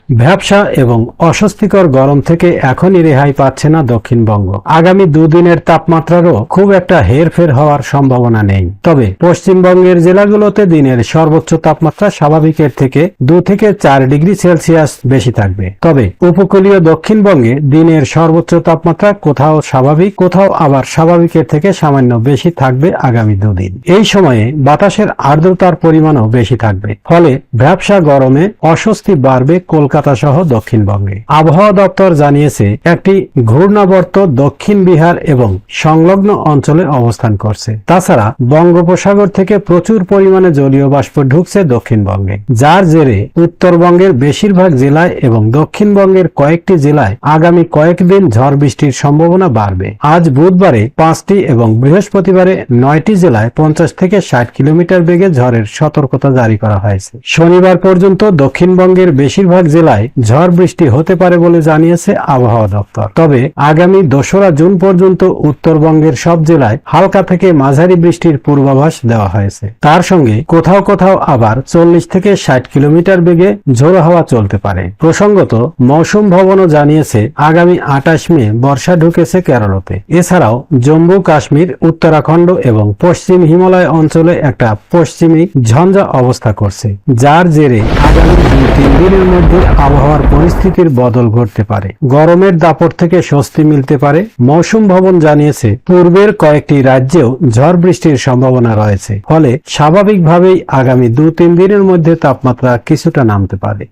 ভ্যাপসা এবং অস্বস্তিকর গরম থেকে এখনই রেহাই পাচ্ছে না দক্ষিণবঙ্গ। আগামী দুদিনের তাপমাত্রারও খুব একটা হেরফের হওয়ার সম্ভাবনা নেই। তবে পশ্চিমবঙ্গের জেলাগুলোতে দিনের সর্বোচ্চ তাপমাত্রা স্বাভাবিকের থেকে 2 থেকে 4 ডিগ্রি সেলসিয়াস বেশি থাকবে। তবে উপকূলীয় দক্ষিণবঙ্গে দিনের সর্বোচ্চ তাপমাত্রা কোথাও স্বাভাবিক, কোথাও আবার স্বাভাবিকের থেকে সামান্য বেশি থাকবে আগামী দুদিন। এই সময়ে বাতাসের আর্দ্রতার পরিমাণও বেশি থাকবে, ফলে ভ্যাপসা গরমে অস্বস্তি বাড়বে কলকাতা সহ দক্ষিণবঙ্গে। আবহাওয়া দপ্তর জানিয়েছে, একটি ঘূর্ণাবর্ত দক্ষিণ বিহার এবং সংলগ্ন অঞ্চলে অবস্থান করছে। তাছাড়া বঙ্গোপসাগর থেকে প্রচুর পরিমাণে জলীয় বাষ্প ঢুকছে দক্ষিণবঙ্গে, যার জেরে উত্তরবঙ্গের বেশিরভাগ জেলায় এবং দক্ষিণবঙ্গের কয়েকটি জেলায় আগামী কয়েকদিন ঝড় বৃষ্টির সম্ভাবনা বাড়বে। আজ বুধবারে 5টি এবং বৃহস্পতিবারে 9টি জেলায় 50 থেকে 60 কিলোমিটার বেগে ঝড়ের সতর্কতা জারি করা হয়েছে। শনিবার পর্যন্ত দক্ষিণবঙ্গের বেশিরভাগ জেলায় ঝড় বৃষ্টি হতে পারে বলে জানিয়েছে আবহাওয়া দপ্তর। তবে আগামী 2রা জুন পর্যন্ত উত্তরবঙ্গের সব জেলায় হালকা থেকে মাঝারি বৃষ্টির পূর্বাভাস দেওয়া হয়েছে। তার সঙ্গে কোথাও কোথাও আবার 40 থেকে 60 কিলোমিটার বেগে ঝোড়ো হাওয়া চলতে পারে। প্রসঙ্গত, মৌসুম ভবনও জানিয়েছে, আগামী 28 মে বর্ষা ঢুকেছে কেরলতে। এছাড়াও জম্মু কাশ্মীর, উত্তরাখণ্ড এবং পশ্চিম হিমালয় অঞ্চলে একটা পশ্চিমী ঝঞ্ঝা অবস্থা করছে, যার জেরে আগামী 2-3 দিনের মধ্যে আবহাওয়ার পরিস্থিতির বদল ঘটতে পারে। গরমের দাপট থেকে স্বস্তি মিলতে পারে। মৌসুম ভবন জানিয়েছে, পূর্বের কয়েকটি রাজ্যেও ঝড় বৃষ্টির সম্ভাবনা রয়েছে, ফলে স্বাভাবিকভাবেই আগামী 2-3 দিনের মধ্যে তাপমাত্রা কিছুটা নামতে পারে।